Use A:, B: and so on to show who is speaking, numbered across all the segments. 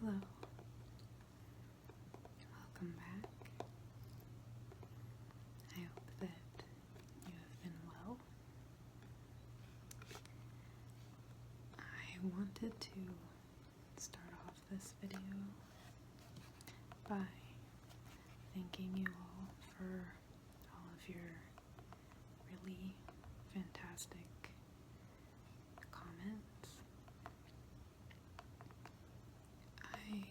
A: Hello, welcome back. I hope that you have been well. I wanted to start off this video by thanking you all for all of your really fantastic comments. I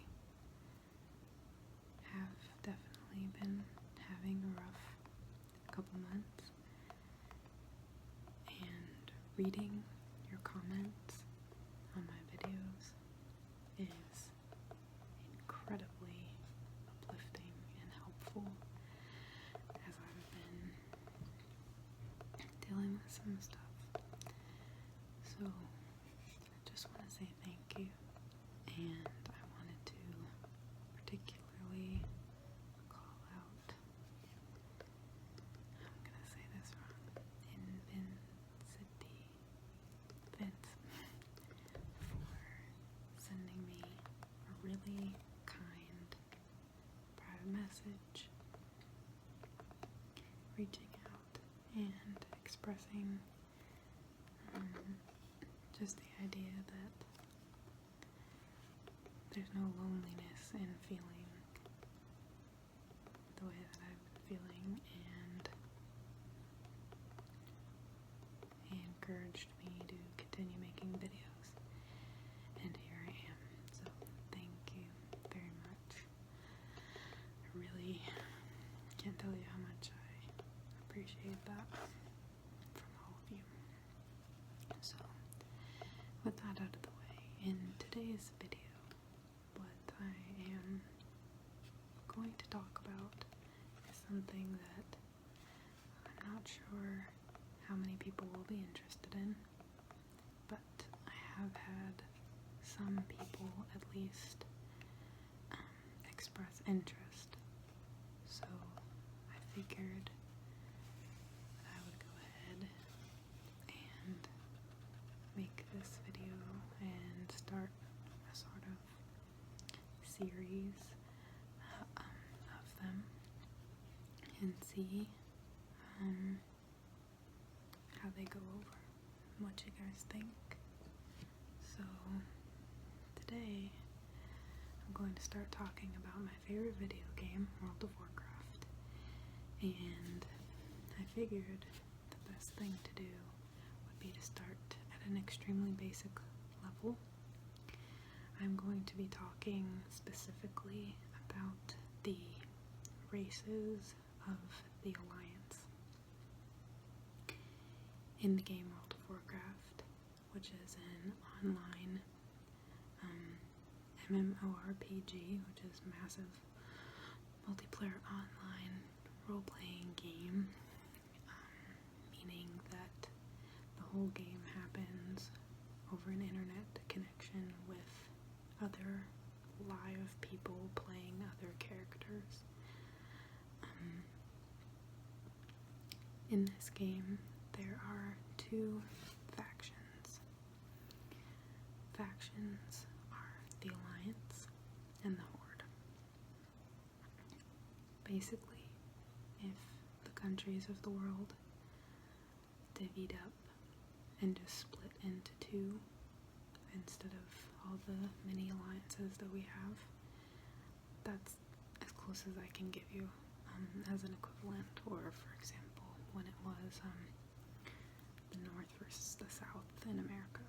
A: have definitely been having a rough couple months, and reading your comments on my videos is incredibly uplifting and helpful as I've been dealing with some stuff. So I just want to say thank you, and I wanted to particularly call out, I'm gonna say this wrong, Vince, for sending me a really kind private message, reaching out and expressing just the idea that there's no loneliness in feeling the way that I've been feeling, and he encouraged me to continue making videos, and here I am. So thank you very much. I really can't tell you how much I appreciate that from all of you. So with that out of the way, in today's video, what I am going to talk about is something that I'm not sure how many people will be interested in, but I have had some people at least express interest, so I figured that I would go ahead and make this video and start a sort of series of them and see how they go over, what you guys think. So today I'm going to start talking about my favorite video game, World of Warcraft, and I figured the best thing to do would be to start at an extremely basic level. I'm going to be talking specifically about the races of the Alliance in the game World of Warcraft, which is an online MMORPG, which is massive multiplayer online role-playing game, meaning that the whole game happens over an internet connection with other live people playing other characters. In this game, there are two factions. Factions are the Alliance and the Horde. Basically, if the countries of the world divvied up and just split into two instead of all the mini alliances that we have, that's as close as I can give you as an equivalent. Or for example, when it was the North versus the South in America.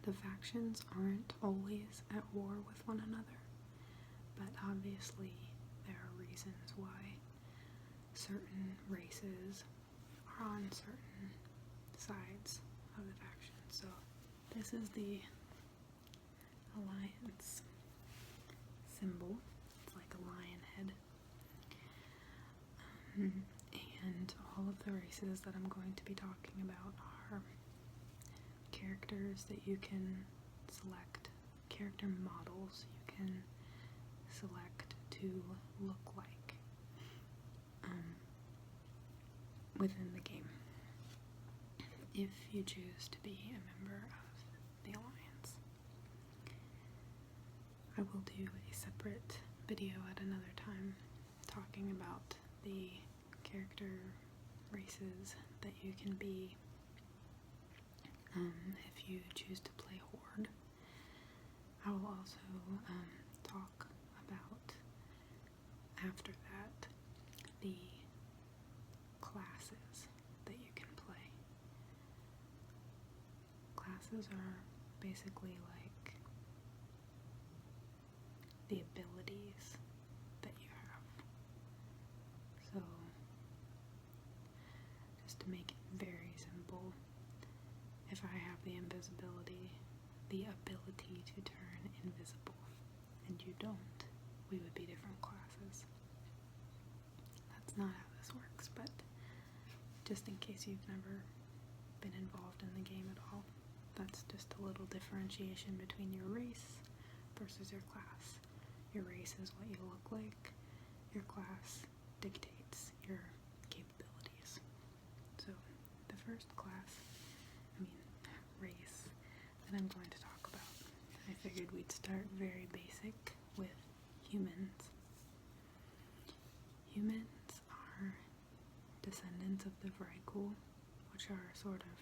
A: The factions aren't always at war with one another, but obviously there are reasons why certain races are on certain sides of the faction. So this is the Alliance symbol. It's like a lion head. And all of the races that I'm going to be talking about are characters that you can select, character models you can select to look like within the game, if you choose to be a member of the Alliance. I will do a separate video at another time talking about the character races that you can be if you choose to play Horde. I will also talk about, after that, the classes that you can play. Classes are basically like the abilities that you have. So, just to make it very simple, if I have the invisibility, the ability to turn invisible, and you don't, we would be different classes. That's not how this works, but just in case you've never been involved in the game at all, that's just a little differentiation between your race versus your class. Your race is what you look like. Your class dictates your capabilities. So the first race that I'm going to talk about, I figured we'd start very basic with humans. Humans are descendants of the Vrykul, which are sort of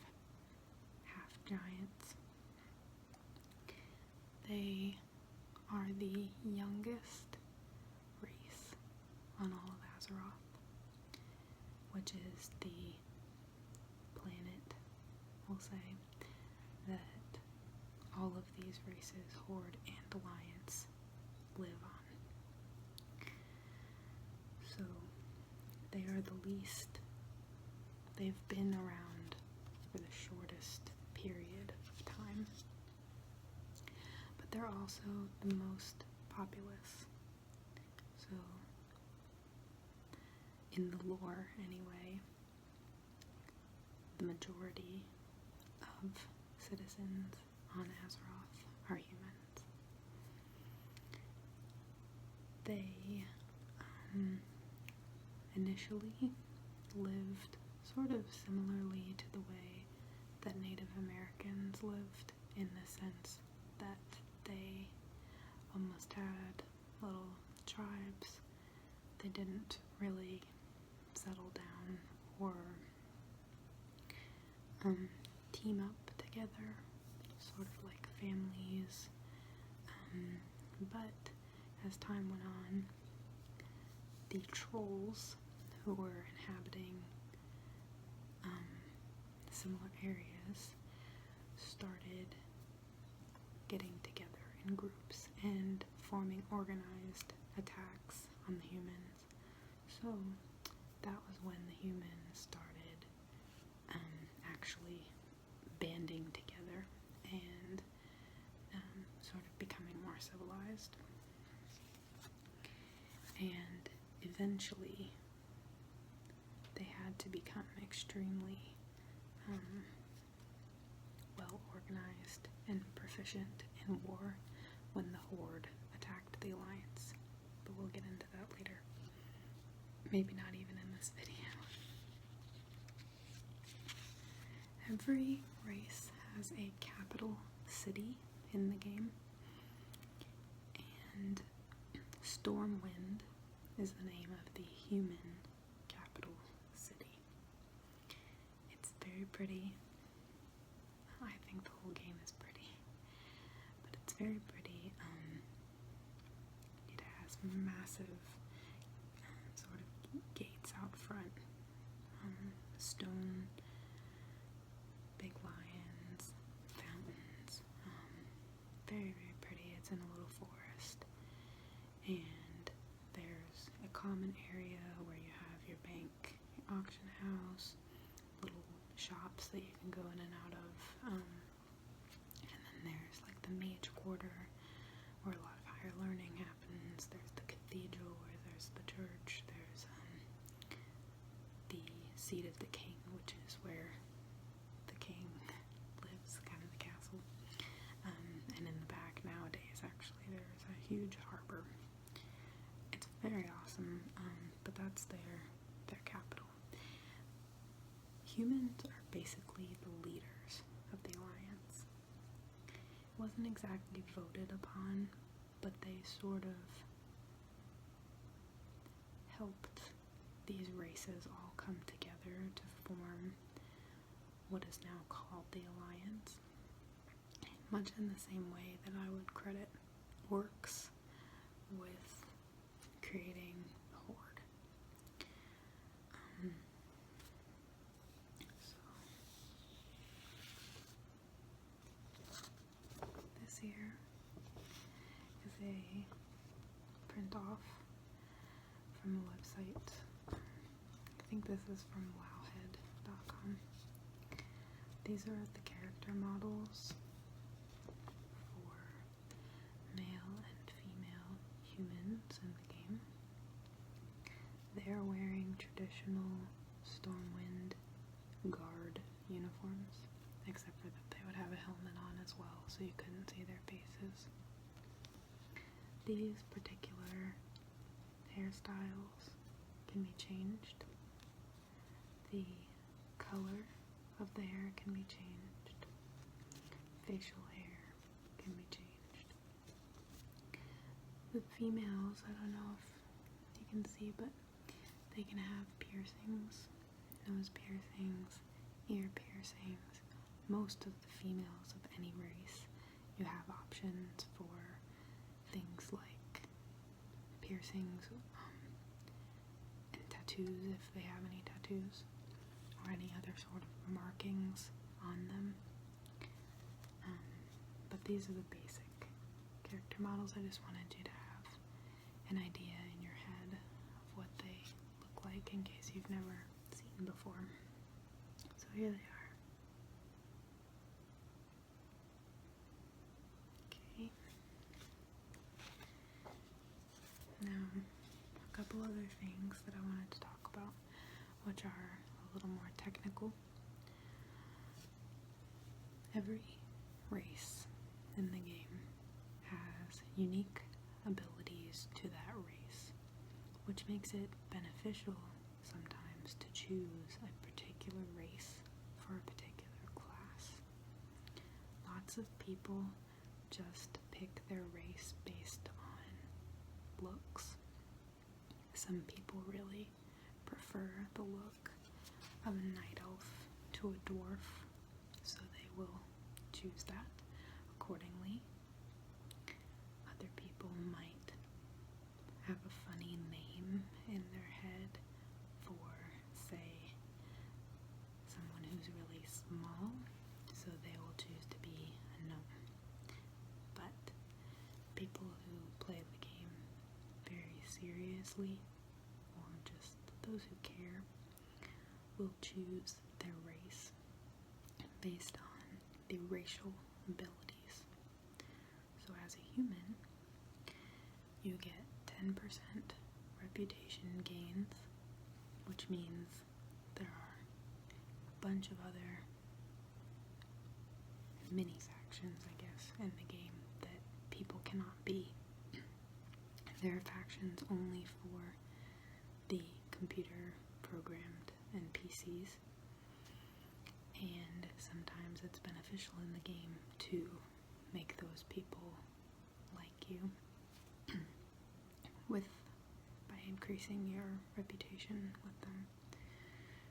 A: half giants. They are the youngest race on all of Azeroth, which is the planet, we'll say, that all of these races, Horde and Alliance, live on. So they are the least, they've been around for the shortest period of time, but they're also the most populous. So in the lore anyway, the majority of citizens on Azeroth are humans. They initially lived sort of similarly to the way that Native Americans lived, in the sense that they almost had little tribes. They didn't really settle down or team up together, sort of like families, but as time went on, the trolls who were inhabiting similar areas started getting together in groups and forming organized attacks on the humans. So that was when the humans started actually banding together and sort of becoming more civilized. And eventually they had to become extremely well organized and proficient in war when the Horde attacked the Alliance. But we'll get into that later. Maybe not even in this video. Every race has a capital city in the game, and Stormwind is the name of the human capital city. It's very pretty. I think the whole game is pretty, but it's very pretty. It has massive sort of gates out front, stone, big lions, fountains, very, very pretty. It's in a little forest, and there's a common area where you have your bank, your auction house, little shops that you can go in and out of, and then there's like the mage quarter where a lot of higher learning happens. There's the cathedral where there's the church. There's the seat of the king, which is where the king lives, kind of the castle. And in the back nowadays, actually, there's a huge harbor. It's very awesome, but that's their capital. Humans are basically the leaders of the Alliance. It wasn't exactly voted upon but they sort of helped these races all come together to form what is now called the Alliance, much in the same way that I would credit orcs with creating the Horde. So this here is a print off from a website. I think this is from wowhead.com. These are the character models for male and female humans in the game. They're wearing traditional Stormwind guard uniforms, except for that they would have a helmet on as well, so you couldn't see their faces. These particular hairstyles can be changed. The color of the hair can be changed. Facial hair can be changed. The females, I don't know if you can see, but they can have piercings, nose piercings, ear piercings. Most of the females of any race, you have options for things like piercings and tattoos if they have any tattoos, or any other sort of markings on them. But these are the basic character models. I just wanted you to have an idea in your head of what they look like in case you've never seen before. So here they are. Okay. Now, a couple other things that I wanted to talk about, which are a little more technical. Every race in the game has unique abilities to that race, which makes it beneficial sometimes to choose a particular race for a particular class. Lots of people just pick their race based on looks. Some people really prefer the look of a night elf to a dwarf, so they will choose that accordingly. Other people might have a funny name in their head for, say, someone who's really small, so they will choose to be a gnome. But people who play the game very seriously, or just those who care, will choose their race based on the racial abilities. So as a human, you get 10% reputation gains, which means there are a bunch of other mini factions, I guess, in the game that people cannot be. There are factions only for the computer programmed NPCs, and sometimes it's beneficial in the game to make those people like you by increasing your reputation with them.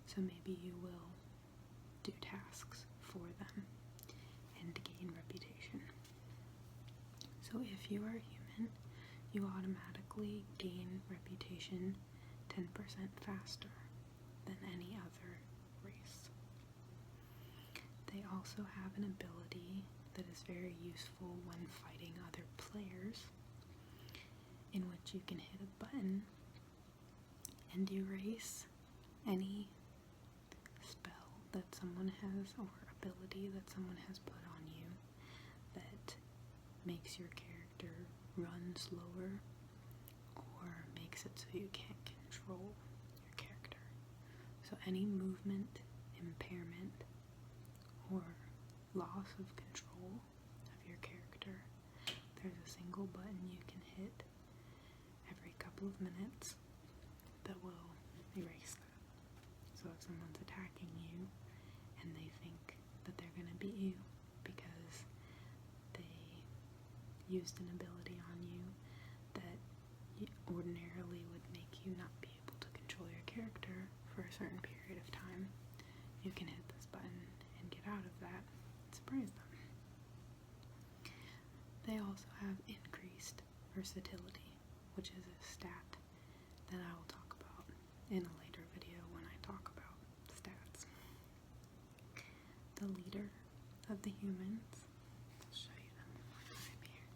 A: So maybe you will do tasks for them and gain reputation. So if you are human, you automatically gain reputation 10% faster than any other race. They also have an ability that is very useful when fighting other players, in which you can hit a button and erase any spell that someone has, or ability that someone has put on you, that makes your character run slower, or makes it so you can't control your character. So any movement, impairment, or loss of control of your character, there's a single button you can hit every couple of minutes that will erase that. So if someone's attacking you and they think that they're going to beat you because they used an ability on you that ordinarily would make you not be able to control your character for a certain period of time, you can hit this button and get out of that and surprise them. They also have increased versatility, which is a stat that I will talk about in a later video when I talk about stats. The leader of the humans, I'll show you them one more time here.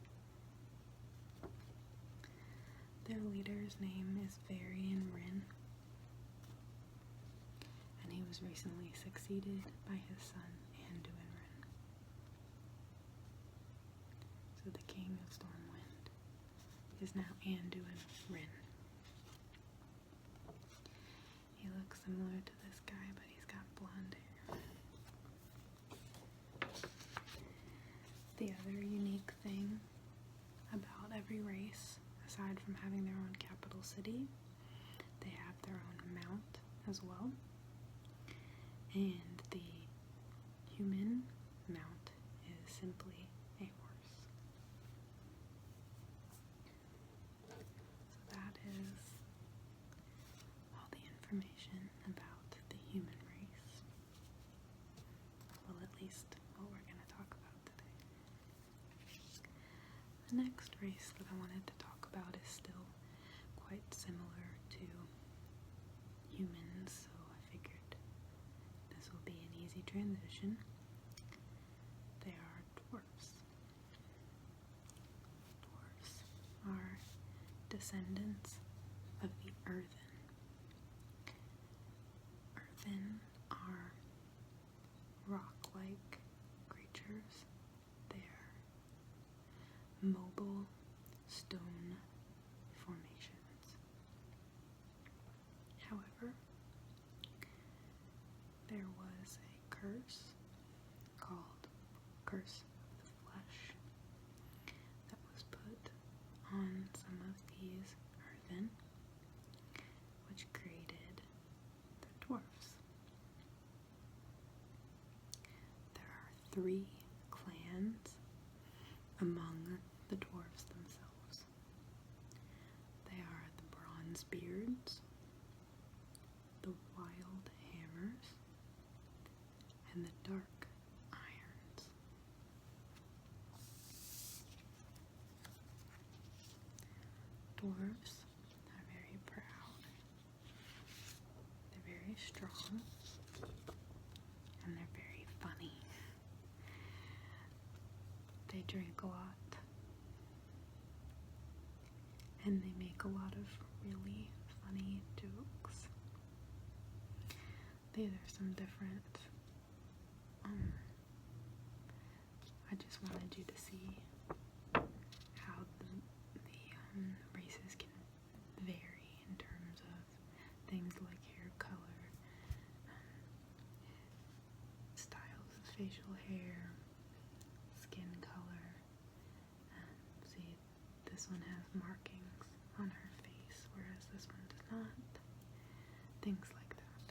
A: Their leader's name is Varian Wren, and he was recently succeeded by his son Anduin Wren. So the king of Stormwind is now Anduin Wren. He looks similar to this guy, but he's got blonde hair. The other unique thing about every race, aside from having their own capital city, they have their own mount as well. And the human mount is simply a horse. So that is all the information about the human race. Well, at least what we're going to talk about today. The next race that I wanted to talk about is still quite similar to humans, so I figured this will be an easy transition. They are dwarves. Dwarves are descendants of the earthen. Earthen are rock-like creatures. They are mobile stone formations. However, there was a curse called Curse of the Flesh that was put on some of these earthen, which created the dwarfs. There are 3 clans among the dwarves themselves. They are the Bronzebeards, the Wild Hammers, and the Dark Irons. Dwarves are very proud. They're very strong, and they're very funny. They drink a lot, and they make a lot of really funny jokes. These are some different, I just wanted you to see how the races can vary in terms of things like hair color, styles of facial hair, skin color. See, this one has markings on her face, whereas this one does not. Things like that.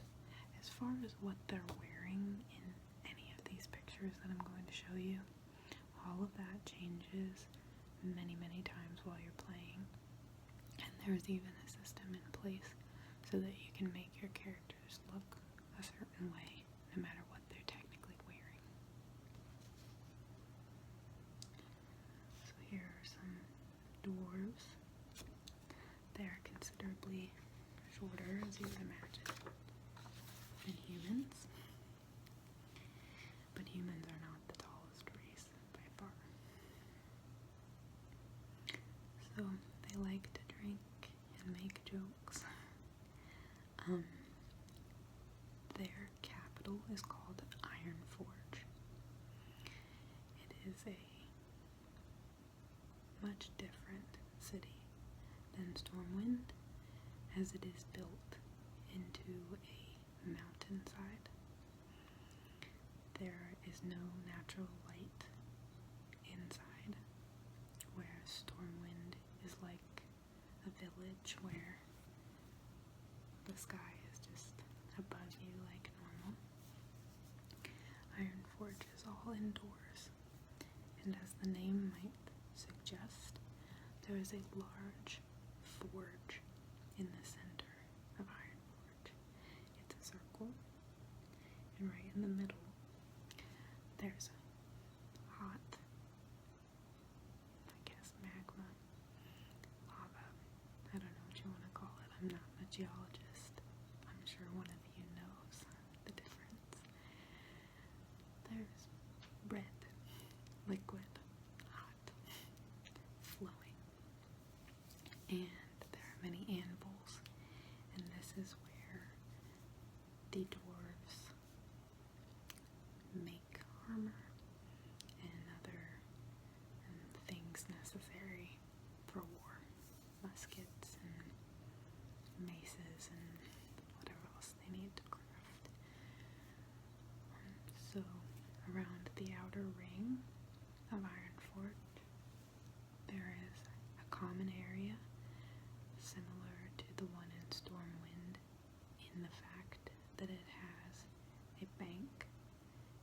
A: As far as what they're wearing in any of these pictures that I'm going to show you, all of that changes many, many times while you're playing. And there's even a system in place so that you can make your characters look a certain way no matter what they're technically wearing. So here are some dwarves. They are considerably shorter, as you would imagine, than humans. But humans are not the tallest race by far. So they like to drink and make jokes. Their capital is called Ironforge. It is a much different city than Stormwind, as it is built into a mountainside. There is no natural light inside, whereas Stormwind is like a village where the sky is just above you like normal. Ironforge is all indoors, and as the name might suggest, is a large forge in the center of Ironforge. It's a circle, and right in the middle there's a hot, I guess, magma, lava. I don't know what you want to call it. I'm not a geologist. I'm sure one of you knows the difference. There's red, liquid, hot, flowing. And there are many anvils, and this is where the dwarves make armor and other things necessary for war. Muskets and maces and whatever else they need to craft. So around the outer ring of Ironforge there is a common area similar to the one in Stormwind, in the fact that it has a bank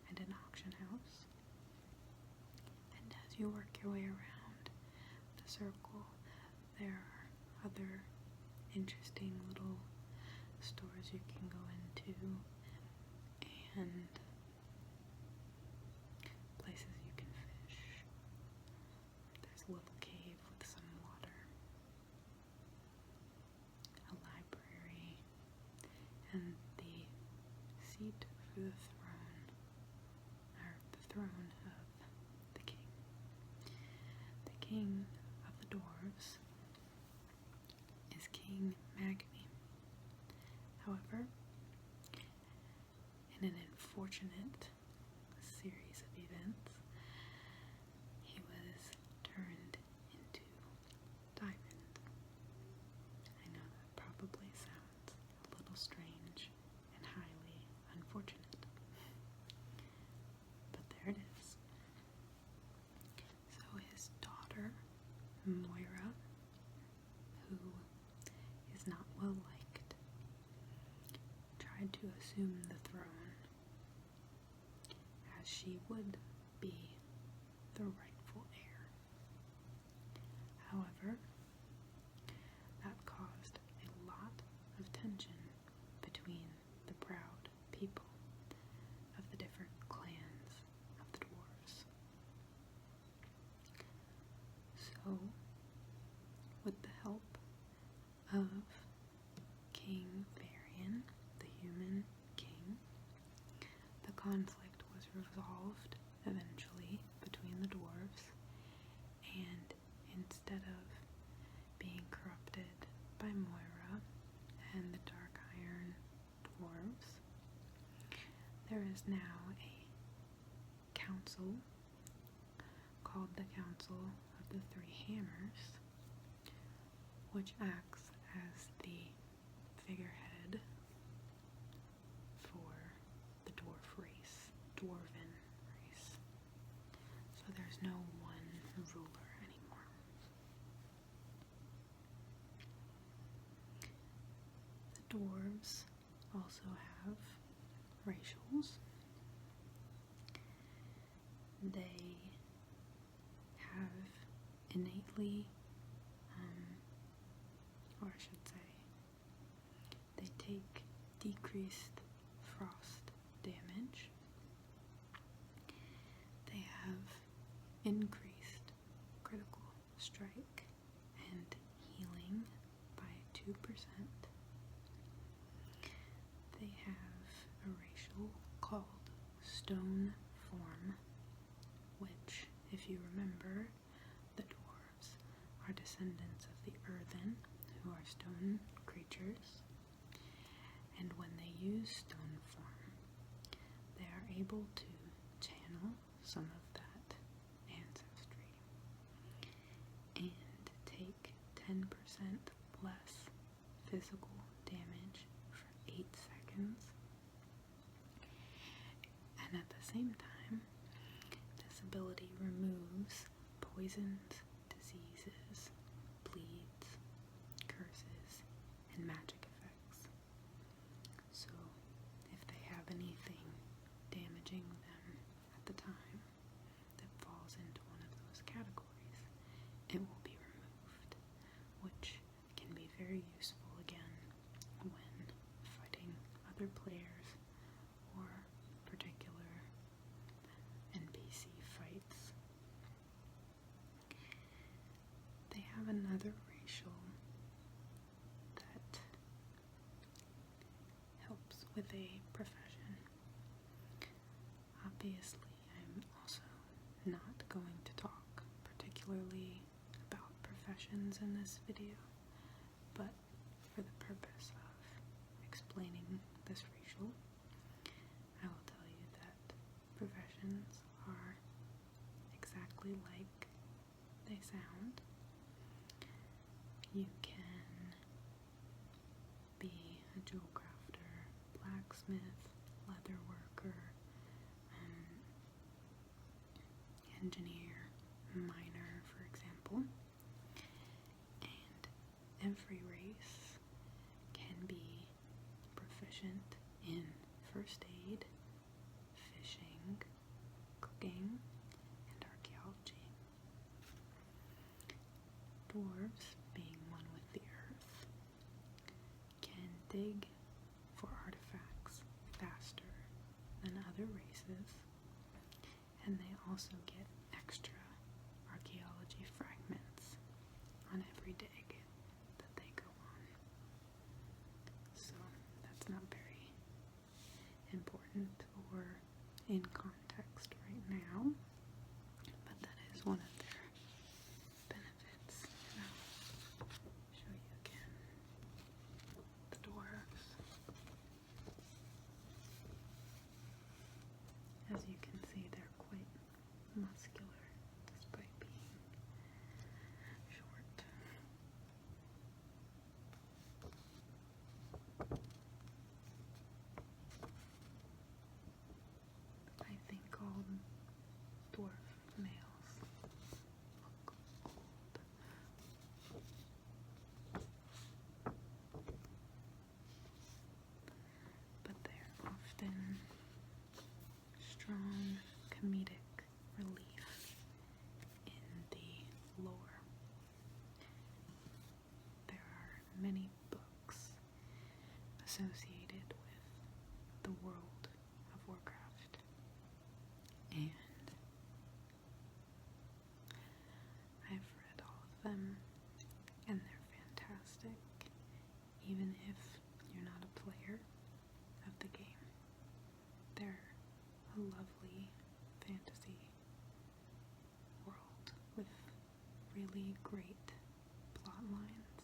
A: and an auction house. And as you work your way around the circle, there are other interesting little stores you can go into and places you can fish. There's a little cave with some water, a library, and the seat for the throne, or the throne of the king. The king of the dwarves is King Magni. However, in an unfortunate series of events, he was turned into diamond. I know that probably sounds a little strange and highly unfortunate, but there it is. So his daughter, Moira, who is not well liked, tried to assume the throne, as she would be the rightful heir. However, that caused a lot of tension between the proud people of the different clans of the dwarves. So, with the help of King Varian, the human king, the conflict was resolved eventually between the dwarves, and instead of being corrupted by Moira and the Dark Iron dwarves, there is now a council called the Council of the Three Hammers, which acts as the figurehead for the dwarven race. So there's no one ruler anymore. The dwarves also have racials. They have innately, or I should say, they take decreased frost damage. They have increased critical strike and healing by 2%. They have a racial called Stone Form, which, if you remember, the dwarves are descendants of the earthen, who are stone creatures, and when they use stone form, they are able to channel some of that ancestry and take 10% less physical damage for 8 seconds, and at the same time, this ability removes poisons, diseases, bleeds, curses, and magic effects. So if they have anything damaging them at the time that falls into one of those categories, it will be removed. racial that helps with a profession. Obviously, I'm also not going to talk particularly about professions in this video, but for the purpose of explaining this racial, I will tell you that professions are exactly like they sound. You can be a jewel crafter, blacksmith, leather worker, engineer, miner, for example. And every race can be proficient in first aid, fishing, cooking, and archaeology. Dwarves, being one with the earth, can dig for artifacts faster than other races, and they also get extra archaeology fragments on every dig that they go on. So that's not very important or in context right now, but that is one of their benefits. And I'll show you again the dwarves. As you can see, they're quite muscular despite being short. I think all dwarf males look old. But they're often strong comedic relief in the lore. There are many books associated with the World of Warcraft, and I've read all of them, and they're fantastic, even if you're not a player of the game. They're a lovely fantasy world with really great plot lines,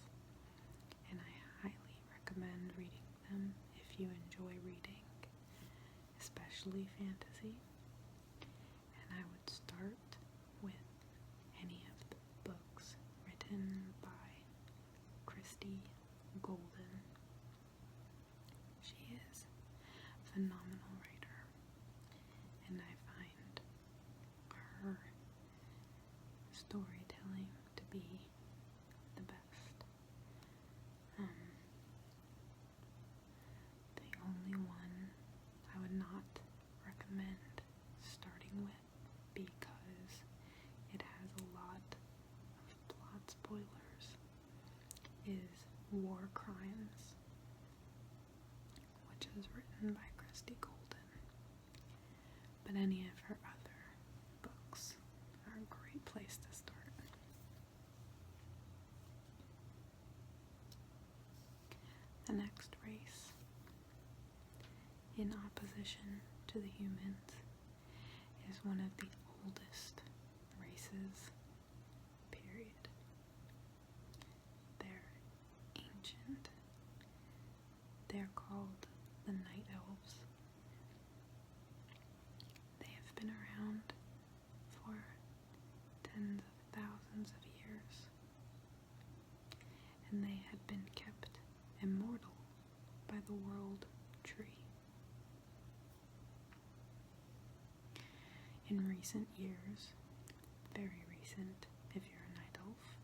A: and I highly recommend reading them if you enjoy reading, especially fantasy. And I would start with any of the books written by Christie Golden. She is a phenomenal writer, and I find her storytelling to be the best. The only one I would not recommend starting with, because it has a lot of plot spoilers, is War Crimes, which is written by Christie Golden. But any of her other books are a great place to start. The next race, in opposition to the humans, is one of the oldest races, period. They're ancient. They're called the Night Elves. They have been around for tens of thousands of years, and they had been kept immortal by the World Tree. In recent years, very recent if you're a Night Elf,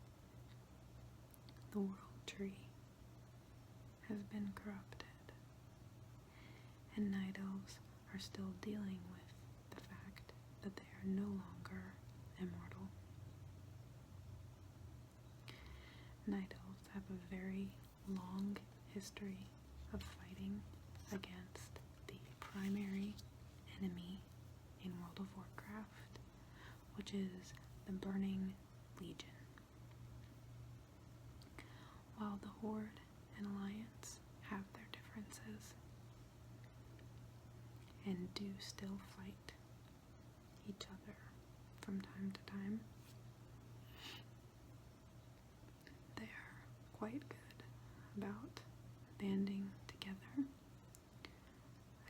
A: the World Tree has been corrupted, and Night Elves are still dealing with the fact that they are no longer immortal. Night Elves have a very long history of fighting against the primary enemy in World of Warcraft, which is the Burning Legion. Horde and Alliance have their differences and do still fight each other from time to time. They are quite good about banding together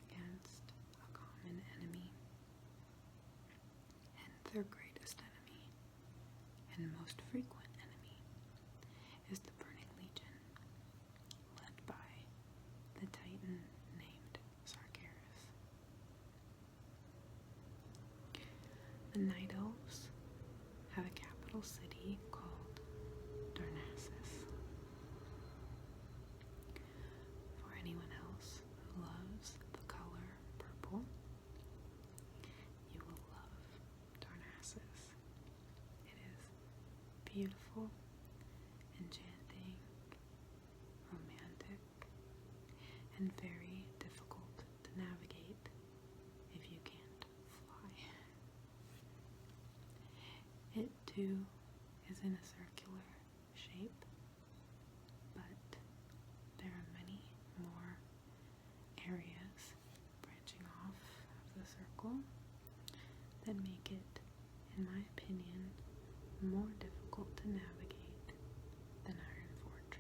A: against a common enemy, and their greatest enemy and most frequent enemy is the Burning Legion, led by the Titan named Sargeras. The Night Elves have a capital city called Darnassus. For anyone else who loves the color purple, you will love Darnassus. It is beautiful, enchanting, romantic, and very difficult to navigate if you can't fly. It too is in a circular shape, but there are many more areas branching off of the circle that make it, in my opinion, more difficult to navigate than Ironforge.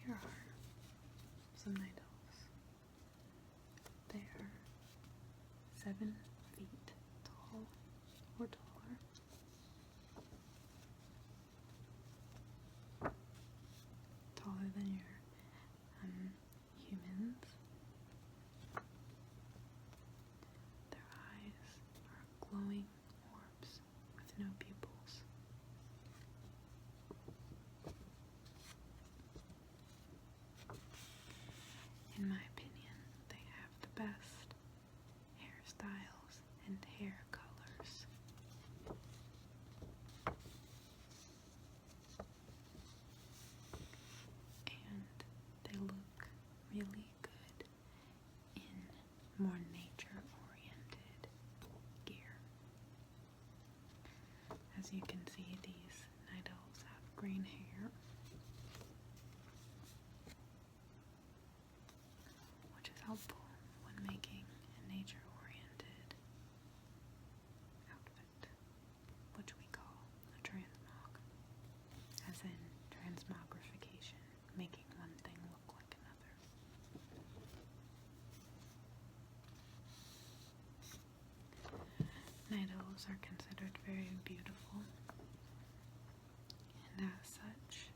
A: Here are some night elves. They are 7 feet tall or taller. Taller than your humans. Their eyes are glowing orbs with no pupils. In my opinion, they have the best hairstyles and hair colors. And they look really good in more nature-oriented gear. As you can see, these night elves have green hair, which is helpful when making a nature-oriented outfit, which we call a transmog, as in transmogrification, making one thing look like another. Night elves are considered very beautiful, and as such,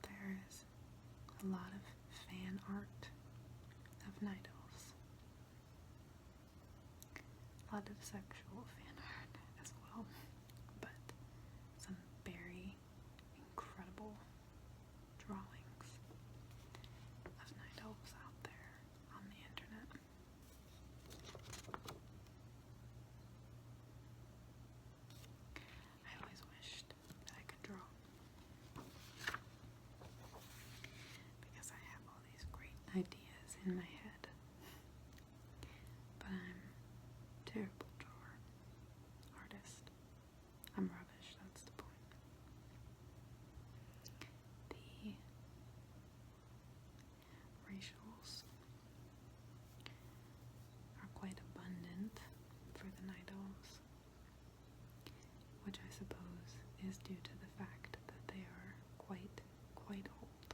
A: there is a lot of fan art of night elves. A lot of sexual fan art as well, but some very incredible drawings of night elves out there on the internet. I always wished that I could draw, because I have all these great ideas in my head, but I'm a terrible drawer, artist. I'm rubbish, that's the point. The racials are quite abundant for the night elves, which I suppose is due to the fact that they are quite old,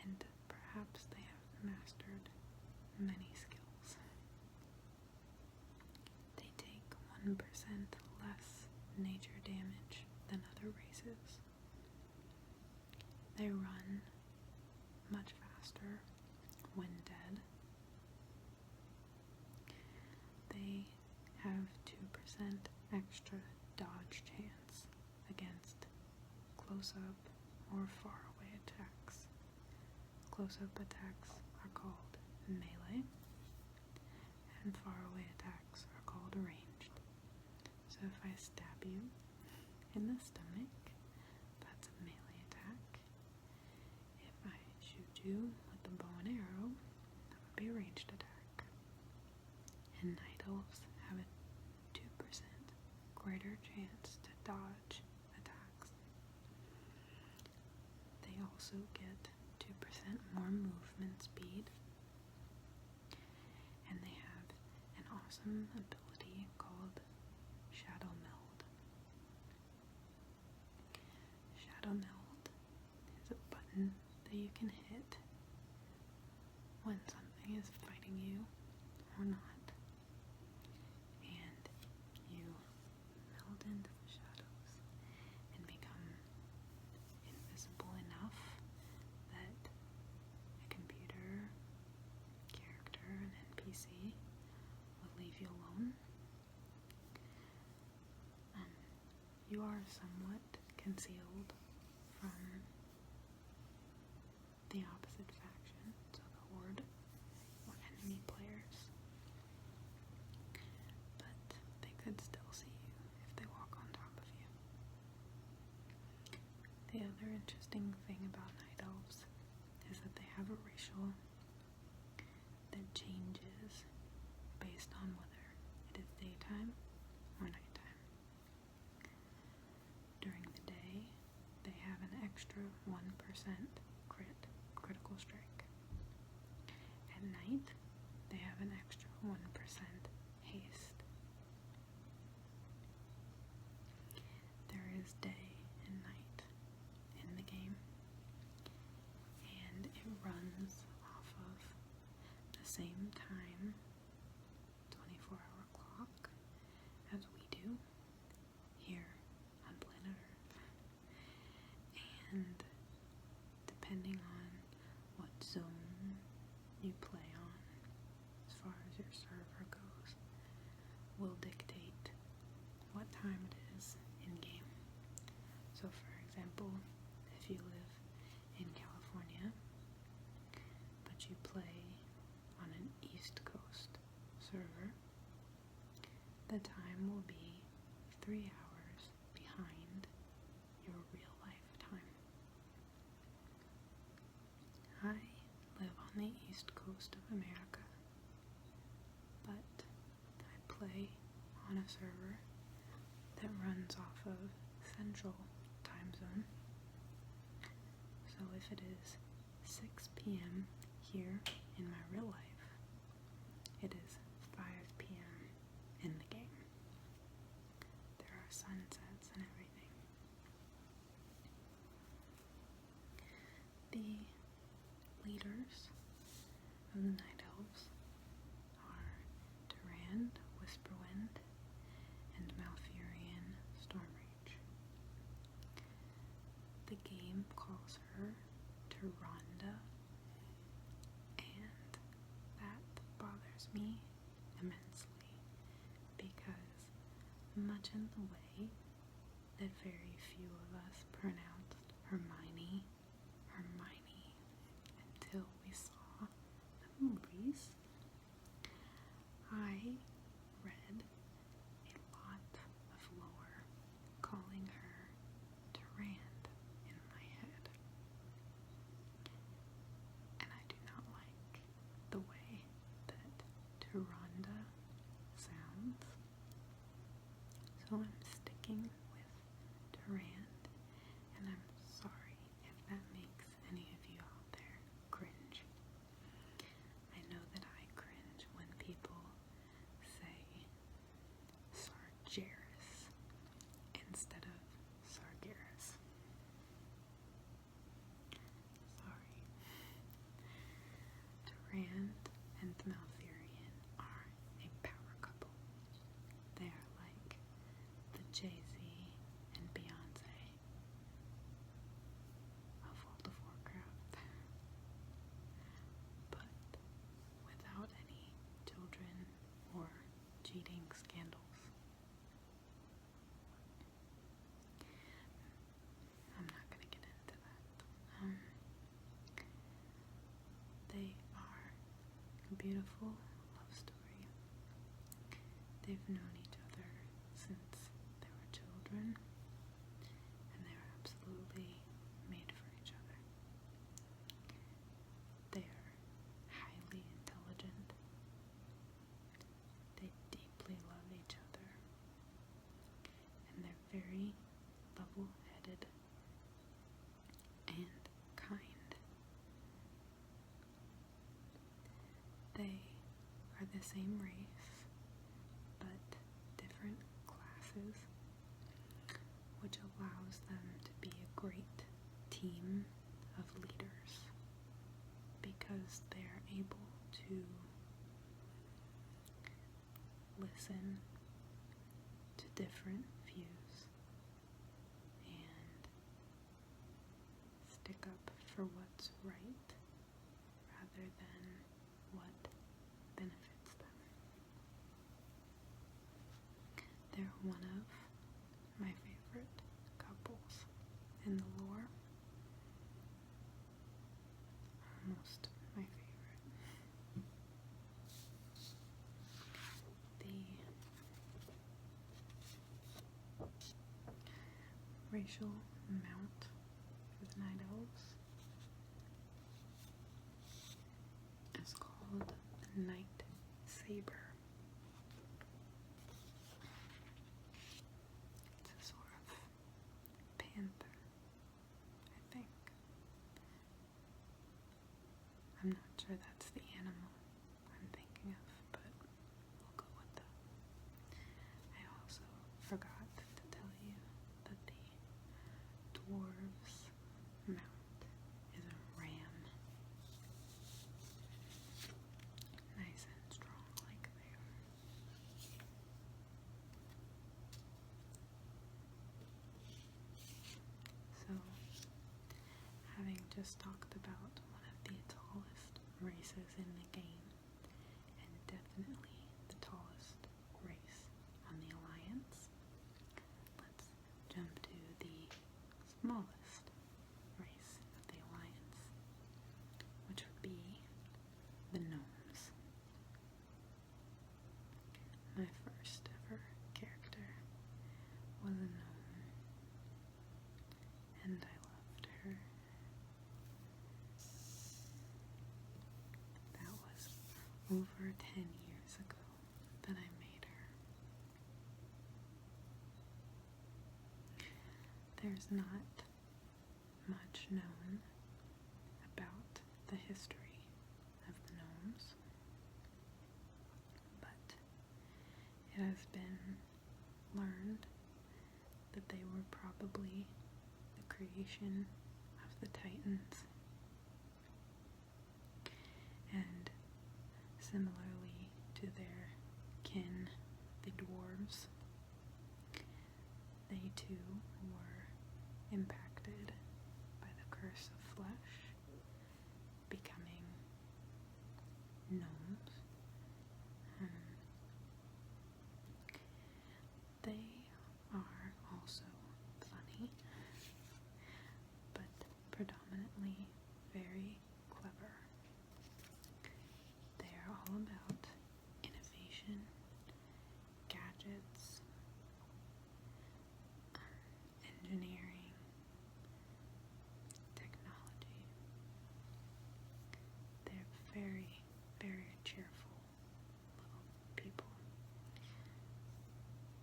A: and perhaps they have mastered many skills. They take 1% less nature damage than other races. They run much faster when dead. They have 2% extra dodge chance against close-up or far-away attacks. Close-up attacks are called melee, and far-away attacks are called ranged. So if I stab you in the stomach, that's a melee attack. If I shoot you with the bow and arrow, that would be a ranged attack. And night elves have a 2% greater chance to dodge attacks. They also get 2% more movement speed, and they have an awesome ability called Shadow Meld. Shadow Meld is a button that you can hit when something is fighting you or not, and you meld into the shadows and become invisible enough that a computer, character, an NPC will leave you alone. You are somewhat concealed from the opposite faction, so the Horde or enemy players, but they could still see you if they walk on top of you. The other interesting thing about night elves is that they have a racial that changes based on whether it is daytime or nighttime. During the day, they have an extra 1% critical strike. At night, they have an extra 1% haste. There is day and night in the game, and it runs off of the same time, 24-hour clock, as we do here on planet Earth. And depending on what zone you play on, as far as your server goes, will dictate what time it is in game. So for example, if you live in California, but you play on an East Coast server, the time will be 3 hours behind your real life time. I live on the East Coast of America, but I play on a server that runs off of Central Time Zone. So if it is 6 p.m. here in my real life, it is 5 p.m. in the game. There are sunsets and everything. The leaders of the Night Elves are Durand, Whisperwind, and Malfurion, Stormreach. The game calls her Tyrande, and that bothers me immensely, because much in the way that very few of us pronounced Hermione until we saw the movies, I read a lot of lore calling her Durand in my head, and I do not like the way that Tyrande sounds, so I'm sticking with Durand, and I'm sorry if that makes any of you out there cringe. I know that I cringe when people say Sargeras instead of Sargeras. Sorry. Durand and Malfurion are a power couple. They are like the Jay-Z and Beyonce of World of Warcraft, but without any children or cheating scandals. I'm not going to get into that. They are a beautiful love story. They've known each other since they were children, and they are absolutely made for each other. They are highly intelligent. They deeply love each other, same race, but different classes, which allows them to be a great team of leaders because they're able to listen to different views and stick up for what's right rather than what benefits them. They're one of my favorite couples in the lore. Almost my favorite. The racial mount for the Night Elves is called the Night Saber. It's a sort of panther, I think. I'm not sure that's the animal I'm thinking of, but we'll go with that. I also forgot to tell you that the dwarves' mount is a ram. Nice and strong like they are. So, having just talked about one of the tallest races in the game, and definitely the tallest race on the Alliance, let's jump to the smallest race of the Alliance, which would be the gnomes. My first ever character was a gnome, and I loved her. That was over 10 years ago that I made her. There's not much known about the history of the gnomes, but it has been learned that they were probably the creation of the Titans, and similarly to their kin, the dwarves, they too were impacted by the curse of flesh, becoming gnomes. They are also funny, but predominantly very clever. They are all about innovation, gadgets, engineering, technology. They're very, very cheerful little people.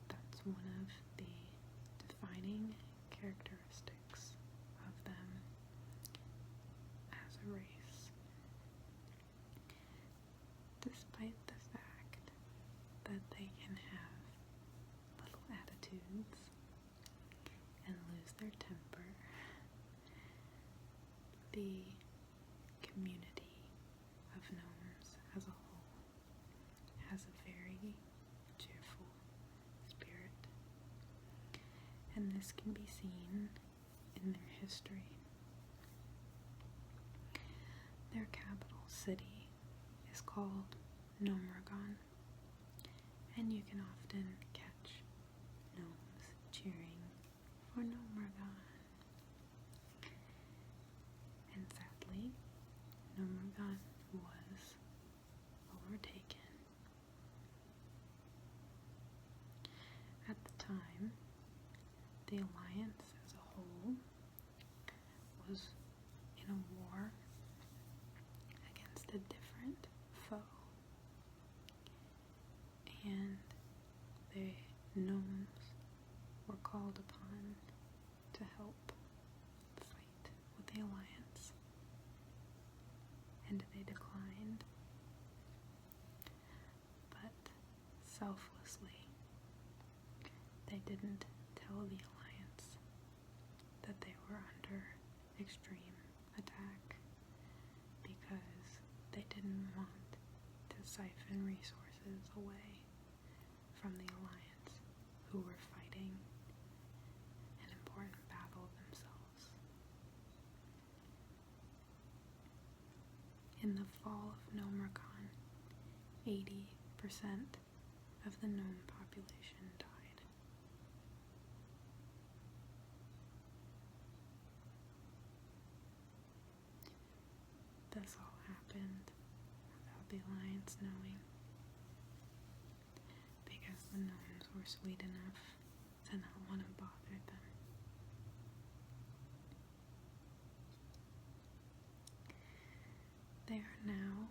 A: That's one of the defining characteristics of them as a race. Despite the fact that they can have little attitudes and lose their temper, the community of gnomes as a whole has a very cheerful spirit, and this can be seen in their history. Their capital city is called Gnomergon, and you can often catch gnomes cheering for Gnomergon. And sadly, Gnomergon was overtaken. At the time, the Alliance as a whole was in a war against a different foe, and the gnomes were called upon to help fight with the Alliance, and they declined. selflessly. They didn't tell the Alliance that they were under extreme attack because they didn't want to siphon resources away from the Alliance, who were fighting an important battle themselves. In the fall of Nomercon, 80% of the gnome population died. This all happened without the Alliance knowing, because the gnomes were sweet enough to not want to bother them. They are now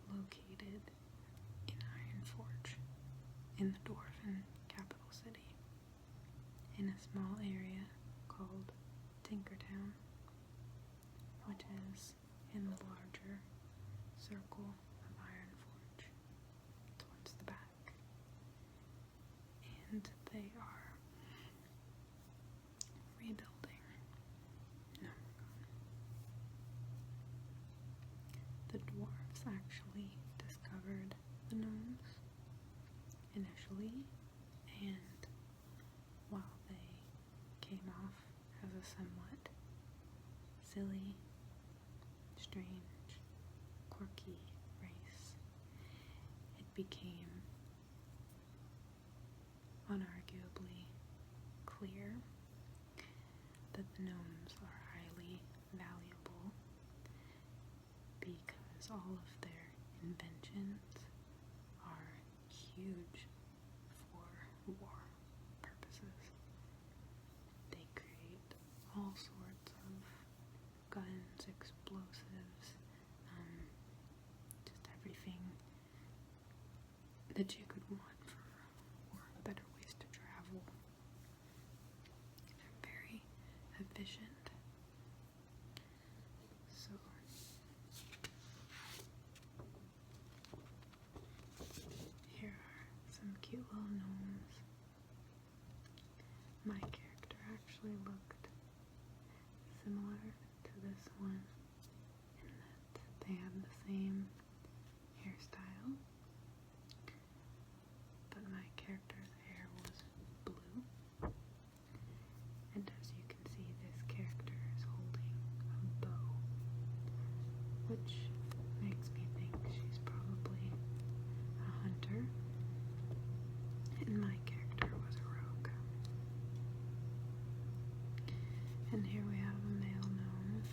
A: located in Ironforge, in the Dwarven capital city, in a small area called Tinkertown, which is in the larger circle of Ironforge towards the back. And they are rebuilding Nomercon. The dwarves actually discovered the gnomes initially, and while they came off as a somewhat silly, strange, quirky race, it became unarguably clear that the gnomes are highly valuable because all of their inventions are huge for war purposes. They create all sorts of guns, explosives, just everything that you could want for war, better ways to travel. They're very efficient. So here are some cute little gnomes. My character actually looked similar to this one in that they had the same hairstyle, but my character's hair was blue, and as you can see, this character is holding a bow, which makes me think she's probably a hunter, and my character was a rogue. And here we have a male gnome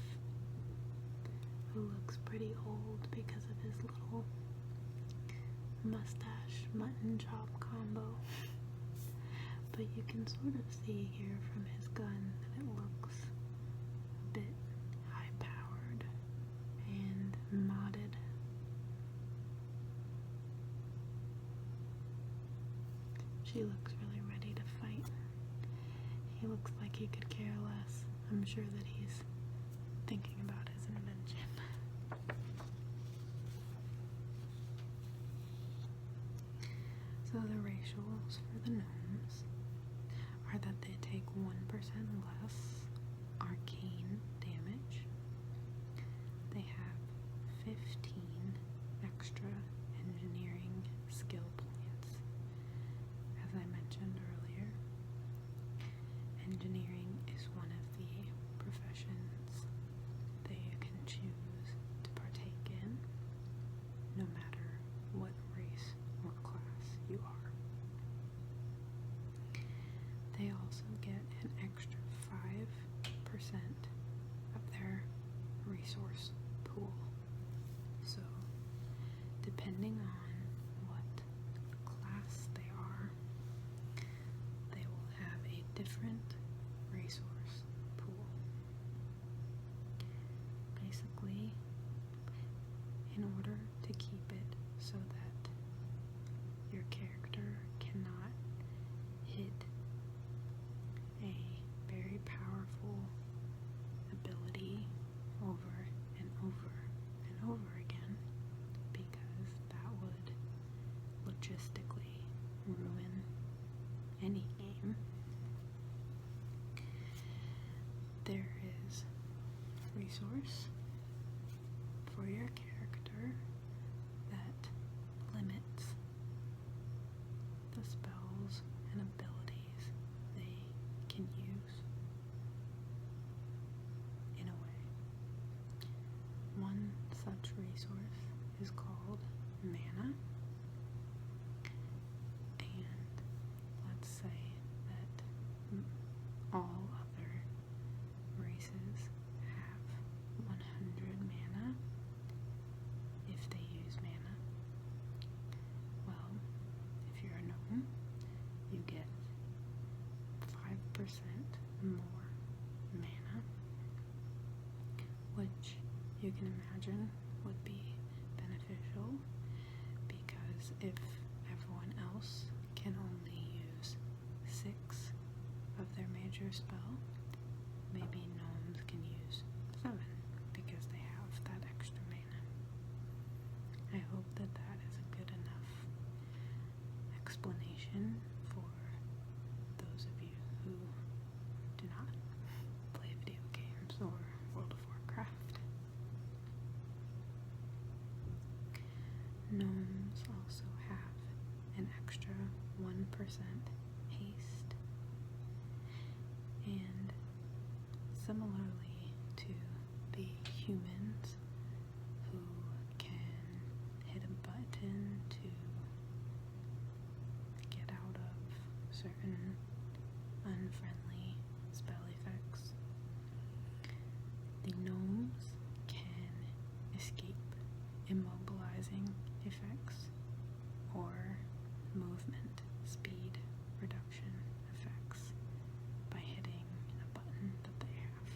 A: who looks pretty old because of his little mustache mutton chop combo. But you can sort of see here from his gun that it looks a bit high powered and modded. She looks really ready to fight. He looks like he could care less. I'm sure that he's thinking about his invention. So the racials for the gnomes are that they take 1% less arcane damage. They have 15 extra engineering skill points. As I mentioned earlier, engineering is one of the professions that you can choose to partake in, no matter what race or class you are. They also get an extra 5% of their resource pool. So, depending on what class they are, they will have a different resource pool. Basically, in order to keep it so that your character cannot hit a very powerful ability over and over and over again, because that would logistically ruin any game. There is a resource for your character that limits the spells and abilities they can use in a way. One such resource is called mana, and let's say that all other races have 100 mana if they use mana. Well, if you're a gnome, you get 5% more mana, which you can imagine would be beneficial, because if everyone else can only use 6 of their major spell, maybe gnomes can use 7 because they have that extra mana. I hope that that is a good enough explanation for those of you who do not play video games or World of Warcraft. Gnomes also have an extra 1% haste, and similarly to the humans who can hit a button to get out of certain unfriendly spell effects, the gnomes can escape immobilizing effects or movement speed reduction effects by hitting a button that they have.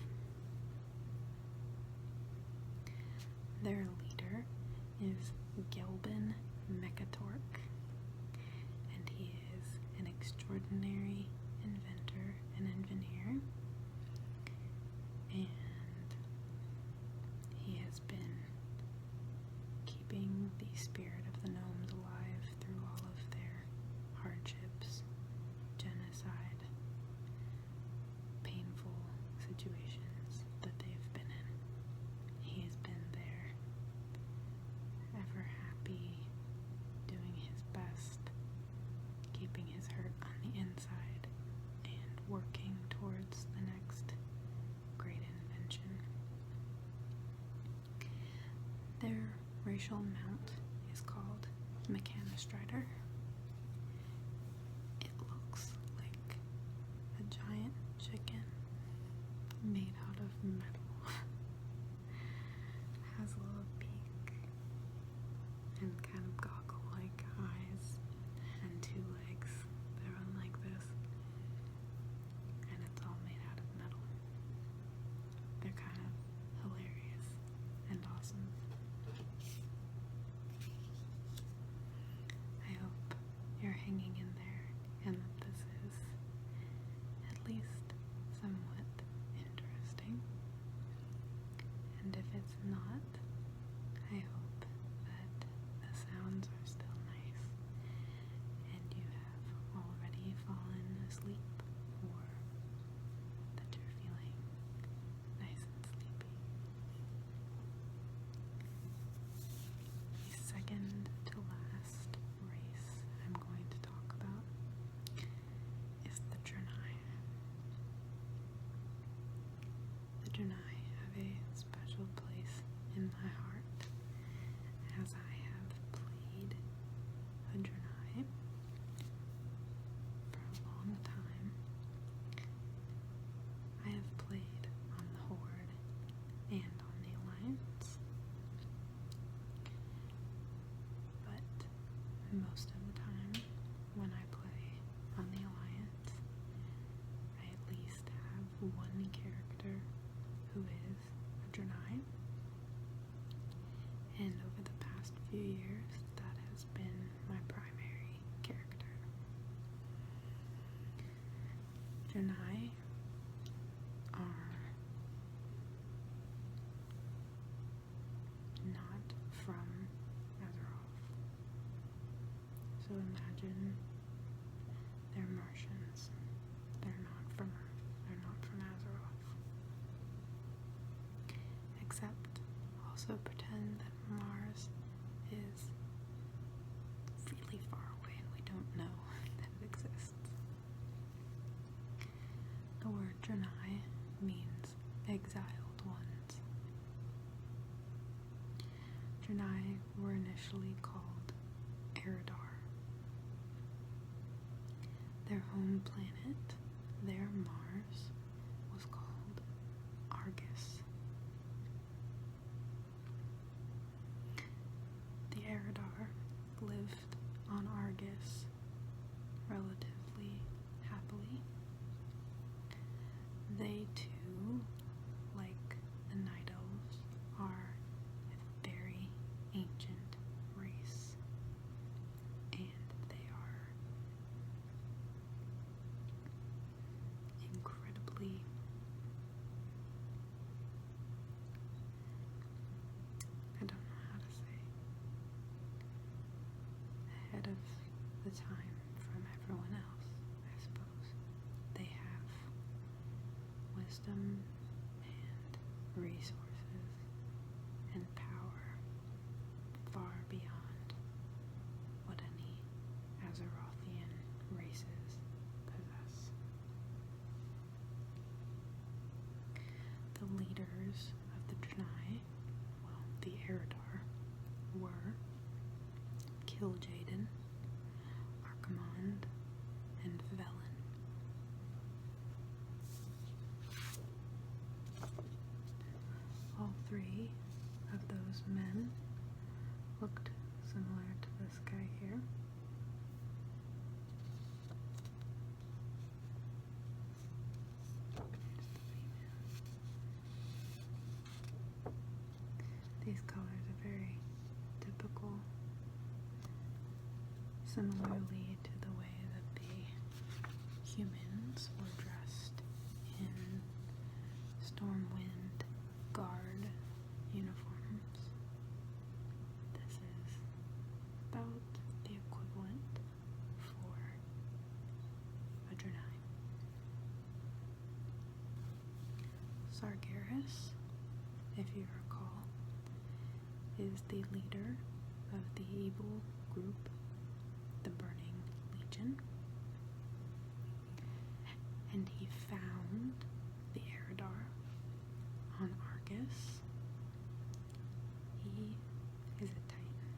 A: Their leader is Gelbin Mechatork, and he is an extraordinary inventor and engineer, and he has been keeping the spirit of the gnomes alive through all of their hardships, genocide, painful situations that they've been in. He has been there, ever happy, doing his best, keeping his hurt on the inside, and working towards the next great invention. Their racial mount is called Mechanistrider. It looks like a giant chicken made out of metal. Has a little beak and kind of goggle-like eyes and 2 legs that run like this, and it's all made out of metal. They're kind of hilarious and awesome. I hope you're hanging in there and that this is at least somewhat interesting. And if it's not, I hope that the sounds are still nice and you have already fallen asleep, or that you're feeling nice and sleepy. The second to last race I'm going to talk about is the Draenei. The Draenei have a special place in my heart, as I have played a Draenei for a long time. I have played on the Horde and on the Alliance, but most of the time when I play on the Alliance, I at least have one character who is a Draenei, and over the past few years that has been my primary character. Draenei are not from Azeroth. So imagine Draenei means exiled ones. Draenei were initially called Eredar. Their home planet, their Mars, was called Argus. The Eredar lived on Argus relatively happily. They too, like the Night Elves, are a very ancient race, and they are incredibly I don't know how to say, ahead of the time from everyone else, I suppose. They have wisdom and resources and power far beyond what any Azerothian races possess. The leaders of the Draenei, well, the Eredar, were Kil'jaeden, Archimonde, and Velen. All three of those men looked similar to this guy here. These colors are very typical, similarly to the way that the humans were dressed in Stormwind Guard uniforms. This is about the equivalent for a Draenei. Sargeras, if you recall, is the leader of the evil group, the Burning Legion, and he found the Eredar on Argus. He is a Titan.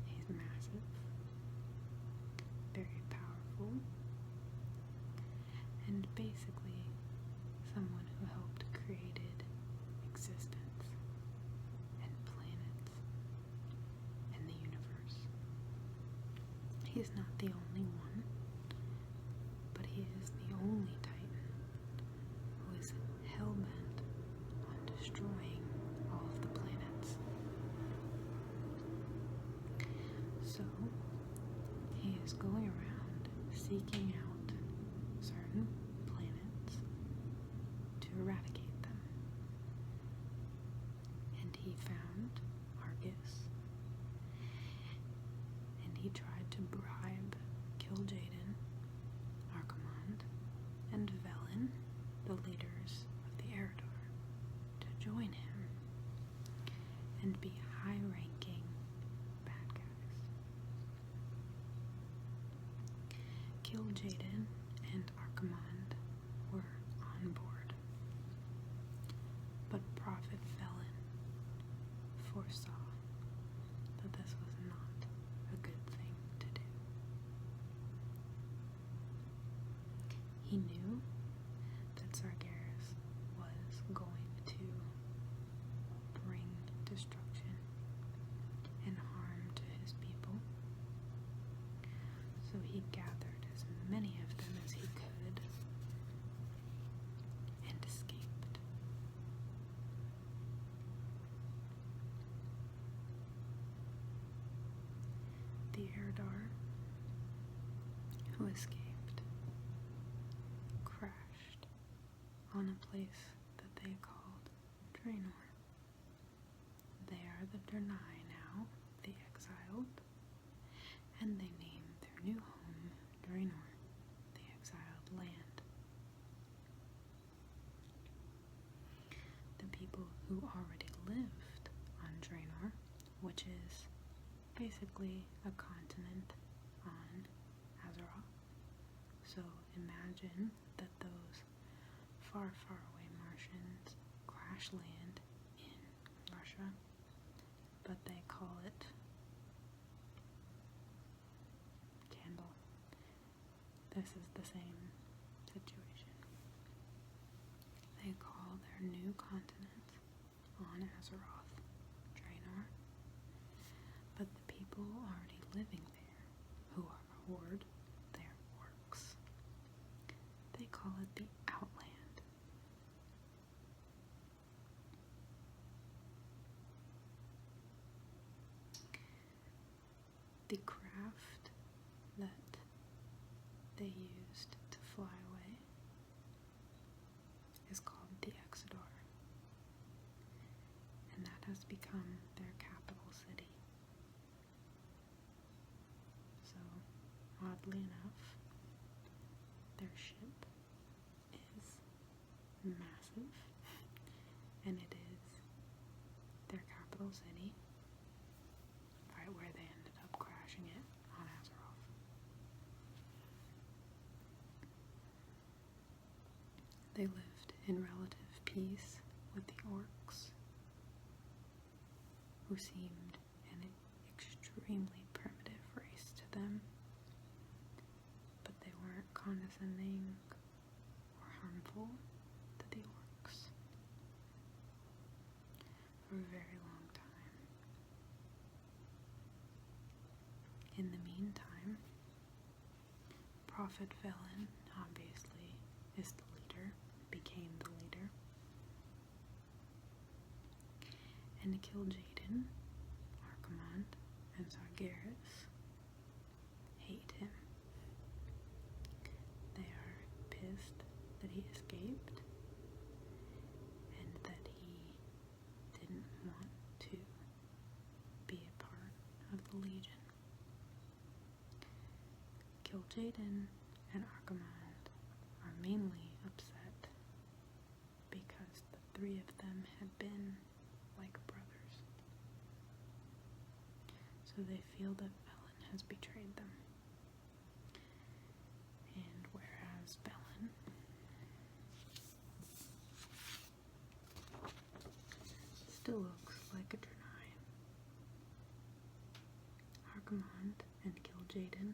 A: He's massive, very powerful, and basically someone who helped created existence and planets and the universe. He's not the only one, but he is the only Titan who is hell-bent on destroying all of the planets. So, he is going around seeking out certain planets to eradicate them. And he found Argus, and he tried to bribe Kil'jaeden, Archimonde, and Velen, the leaders of the Eredar, to join him and be high-ranking bad guys. Kil'jaeden and Archimonde were on board, but Prophet Velen foresaw that this was not a good thing to do. He knew that Sargeras was going to bring destruction and harm to his people, so he gathered as many of them as he could and escaped. The Eredar who escaped crashed on a place that they called Draenor. They are the Draenei now, the exiled, and they named their new home Draenor, the exiled land. The people who already lived on Draenor, which is basically a continent on Azeroth. So imagine imagine that those far, far away Martians crash land in Russia, but they call it Candle. This is the same situation. They call their new continent on Azeroth Draenor, but the people already living there, who are a horde, they're orcs. They call it the Outland. The craft that they used to fly away is called the Exodar, and that has become their capital city. So, oddly enough, their ship is massive, and it is their capital city, right where they ended up crashing it on Azeroth. They lived in relative peace with the orcs, who seemed an extremely primitive race to them, but they weren't condescending or harmful to the orcs for a very long time. In the meantime, Prophet Velen, obviously, is the leader, became the leader, and Kil'jaeden, Archimonde, and Sargeras hate him. They are pissed that he escaped and that he didn't want to be a part of the Legion. Kil'jaeden and Archimonde are mainly upset because the three of them had been like brothers. So they feel that Velen has betrayed them. And whereas Velen still looks like a Draenei, Archimonde and Kil'jaeden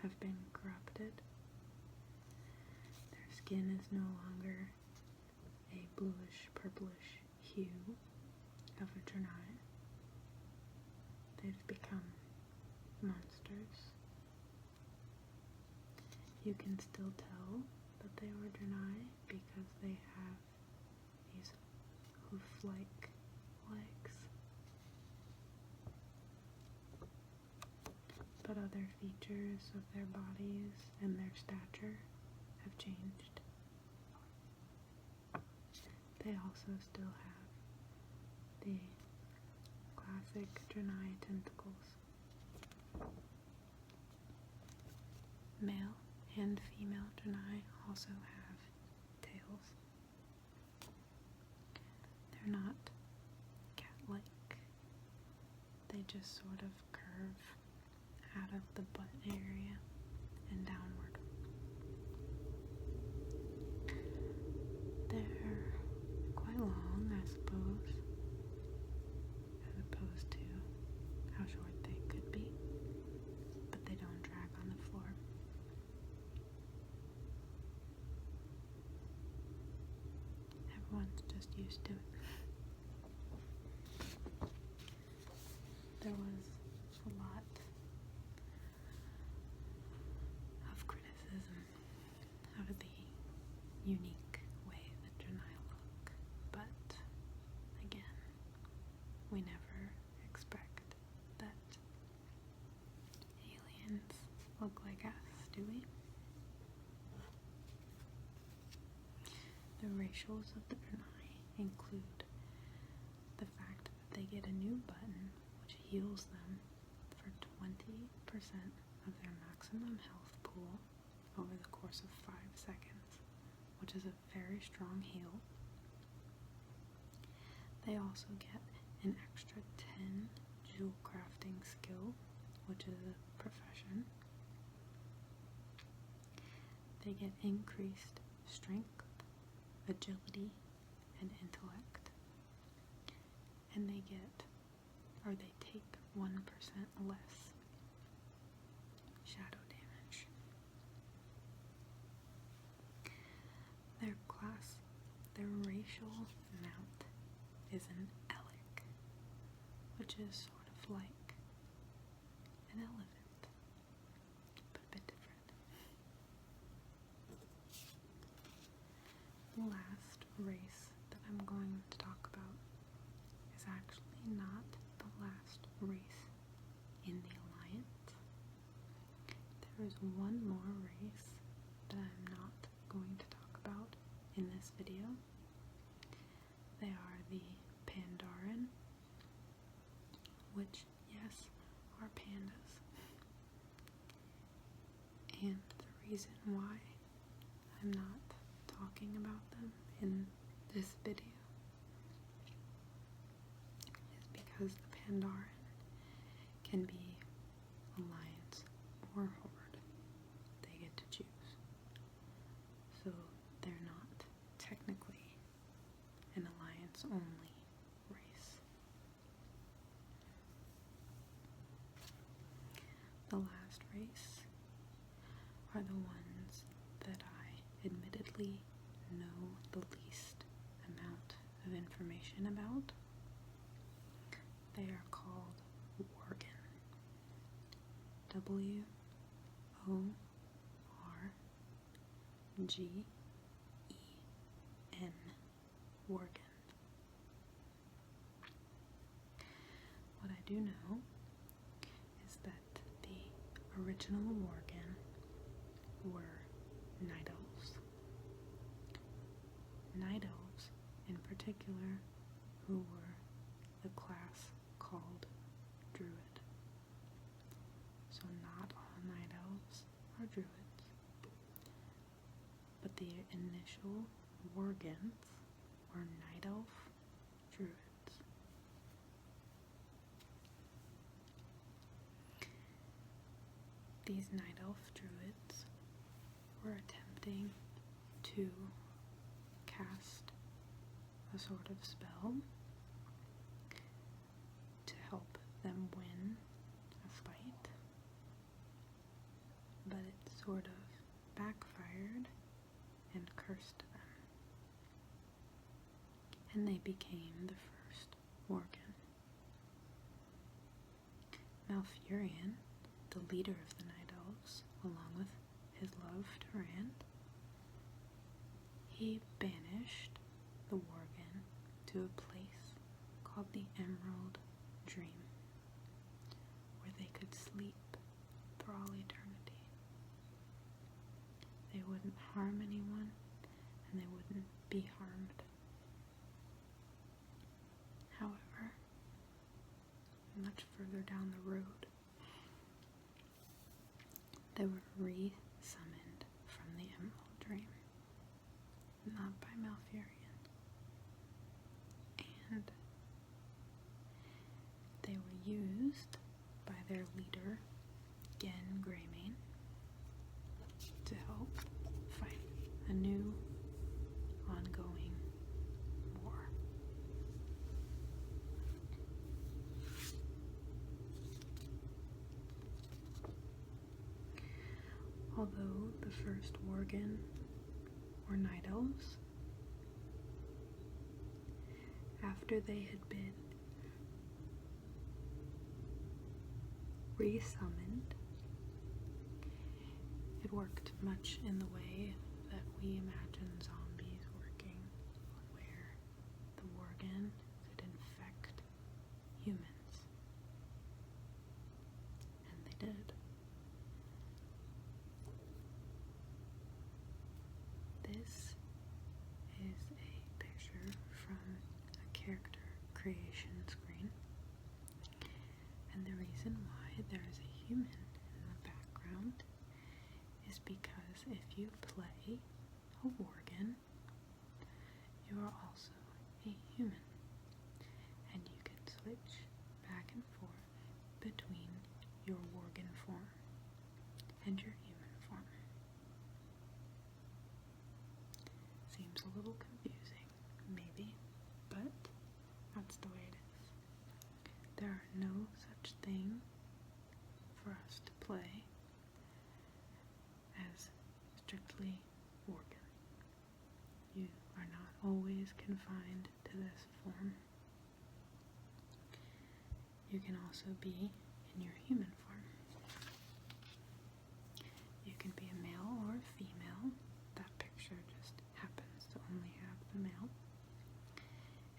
A: have been corrupted. Their skin is no longer a bluish, purplish hue of a Draenei. They've become monsters. You can still tell that they were Draenei because they have these hoof-like legs. But other features of their bodies and their stature have changed. They also still have the classic Draenei tentacles. Male and female Draenei also have tails. They're not cat-like. They just sort of curve out of the butt area and downward. They're quite long, I suppose, as opposed to how short they could be, but they don't drag on the floor. Everyone's just used to it. There was a lot of criticism of the unique way that Draenei look, but again, we never expect that aliens look like us, do we? The racials of the Draenei include the fact that they get a new button which heals them for 20% of their maximum health pool over the course of 5 seconds, which is a very strong heal. They also get an extra 10 jewel crafting skill, which is a profession. they get increased strength, agility, and intellect. And they take 1% less shadow damage. Their racial mount is an eloASMR, which is sort of like an elephant, but a bit different. The last race that I'm going to talk about is actually not the last race in the Alliance. There is one more race that I'm not going to talk about in this video. They are the Pandaren, which, yes, are pandas. And the reason why I'm not talking about them in this video is because the Pandaren can be Alliance or Horde. They get to choose. So they're not technically an Alliance only race. The last race are the ones that I admittedly know the least amount of information about. They are called Worgen. W-O-R-G-E-N. Worgen. What I do know is that the original Worgen were Night Elves. Night Elves, in particular, who were the class called Druid. So not all Night Elves are Druids, but the initial Worgens were Night Elf Druids. These Night Elf Druids were attempting to cast a sort of spell to help them win a fight, but it sort of backfired and cursed them, and they became the first Worgen. Malfurion, the leader of the Night Elves, along with his love Durand, he banished the Worgen to a place called the Emerald Dream, where they could sleep for all eternity. They wouldn't harm anyone, and they wouldn't be harmed. However, much further down the road, they were re-summoned from the Emerald Dream, not by Malfurion, and they were used by their leader, Gen Greymane, to help fight a new ongoing war. Although the first Worgen were Night Elves, after they had been re-summoned, it worked much in the way that we imagine zombies working, where the Worgen could infect humans. And they did. This is a picture from a character creation screen, and the reason why there is a human in the background is because if you play a Worgen, you are also a human, and you can switch back and forth between your Worgen form and your human form. are no such thing for us to play as strictly Worgen. You are not always confined to this form. You can also be in your human form. You can be a male or a female. That picture just happens to only have the male.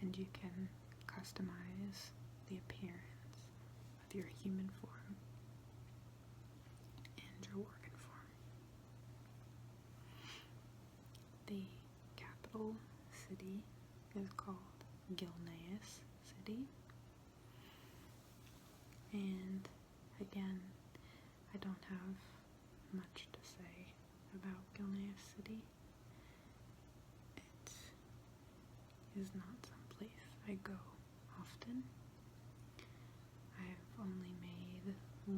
A: And you can customize the appearance of your human form and your Worgen form. The capital city is called eloASMR City. And again, I don't have much to say about eloASMR City. It is not someplace I go often. I have only made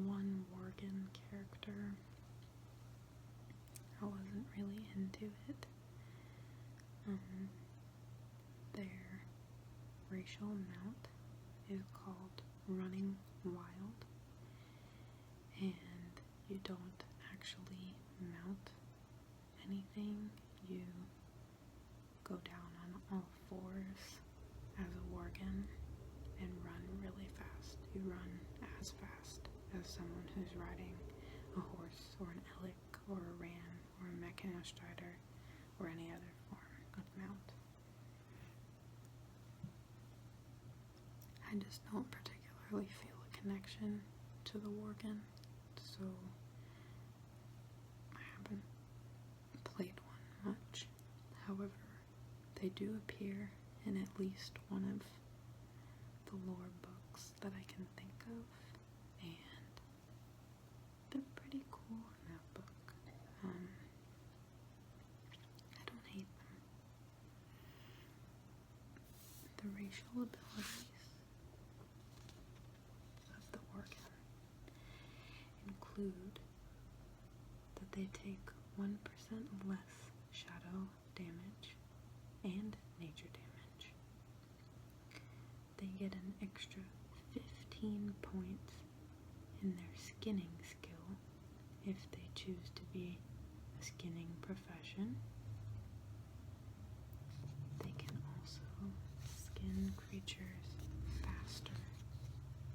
A: one Worgen character. I wasn't really into it. Their racial mount is called Running Wild, and you don't actually mount anything. You go down on all fours as a Worgen and run really fast. You run as fast as someone who's riding a horse or an elk or a ram or a mechanostrider or any other form of mount. I just don't particularly feel a connection to the Worgen, so I haven't played one much. However, they do appear in at least one of the lore books that I can think of, and they're pretty cool in that book. I don't hate them. The racial abilities of the Worgen include that they take 1% less shadow damage and nature damage. They get an extra 15 points in their skinning skill if they choose to be a skinning profession. They can also skin creatures faster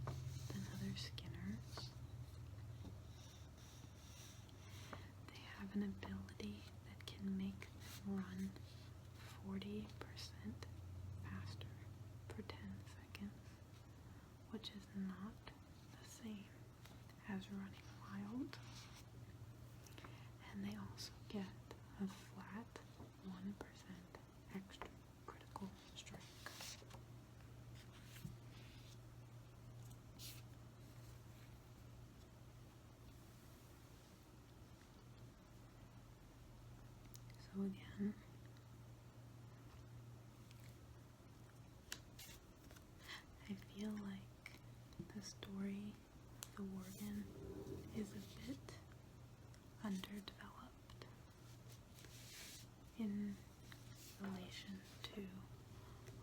A: than other skinners. They have an ability that can make them run 40% faster for 10 seconds, which is not the same as running wild. And they also get a flat 1% extra critical strike. So again, I feel like the story of the Worgen is a bit underdeveloped in relation to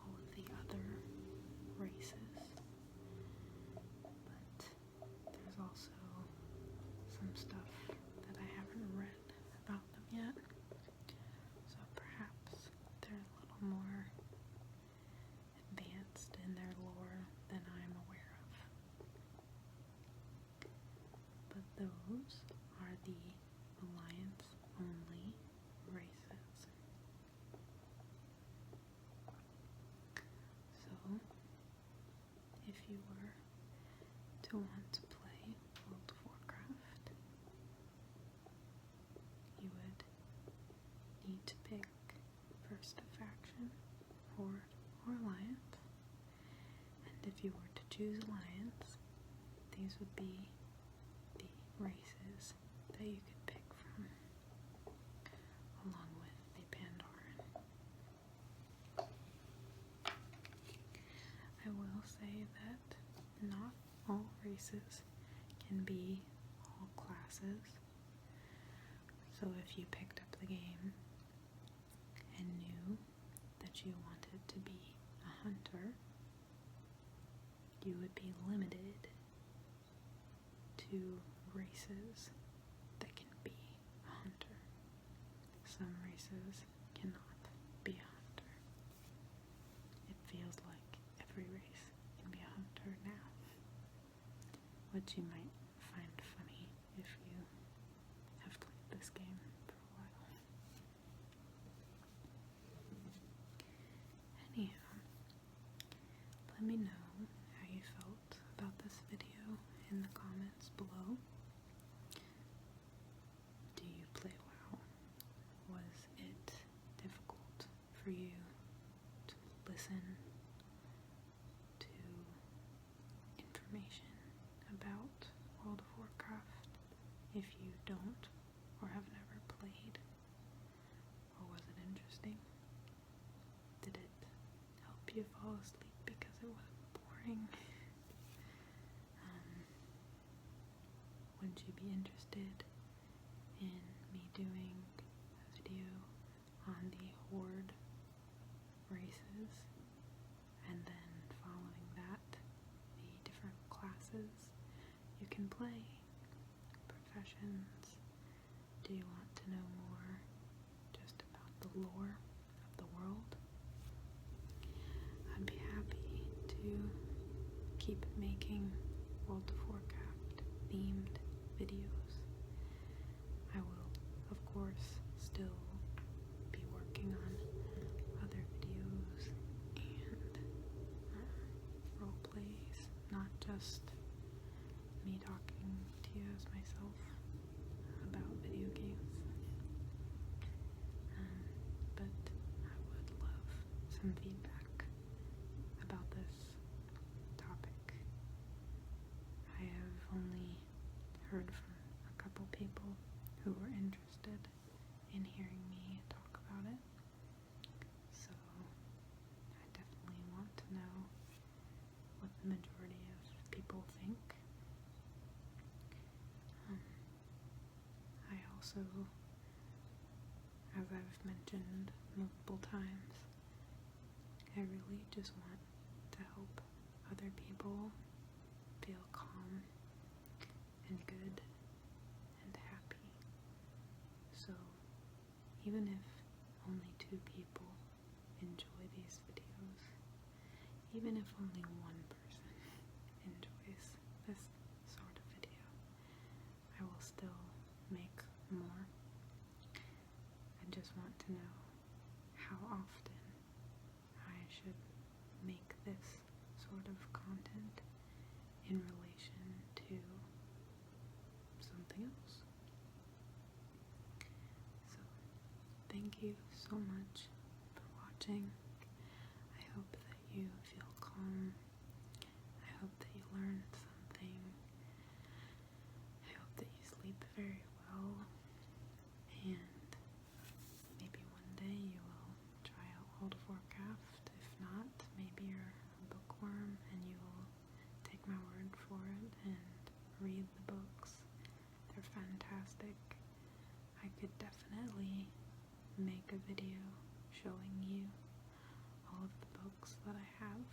A: all of the other races, but there's also some stuff that I haven't read about them yet, so perhaps they're a little more advanced in their lore than I'm aware of. But those are the Alliance-only races. So, if you were to want to play World of Warcraft, you would need to pick first a faction, Horde, or Alliance. And if you were to choose Alliance, these would be the races that you could pick from, along with the Pandaren. I will say that not all races can be all classes. So if you picked up the game and knew that you wanted to be a hunter, you would be limited to races that can be a hunter. Some races cannot be a hunter. It feels like every race can be a hunter now, which you might find funny if you have played this game for a while. Anyhow, let me know how you felt about this video in the comments below. Do you play WoW? Was it difficult for you to listen to information about World of Warcraft if you don't or have never played? Or was it interesting? Did it help you fall asleep because it wasn't boring? Would you be interested in me doing a video on the Horde races, and then following that, the different classes you can play, professions? Do you want to know more just about the lore of the world? I'd be happy to keep making World of Warcraft themed videos. I will, of course, still be working on other videos and role plays, not just me talking to you as myself about video games. But I would love some feedback about this topic. I have only heard from a couple people who were interested in hearing me talk about it, so I definitely want to know what the majority of people think. I also, as I've mentioned multiple times, I really just want to help other people feel calm and good and happy. So even if only 2 people enjoy these videos, even if only 1 person enjoys this sort of video, I will still make more. I just want to know how often I should make this sort of content in relation to something else. So, thank you so much for watching. I hope that you feel calm. I hope that you learned something. I hope that you sleep very well. And maybe one day you will try out World of Warcraft. If not, maybe you're a bookworm and you will take my word for it and read the books. They're fantastic. I could definitely make a video showing you all of the books that I have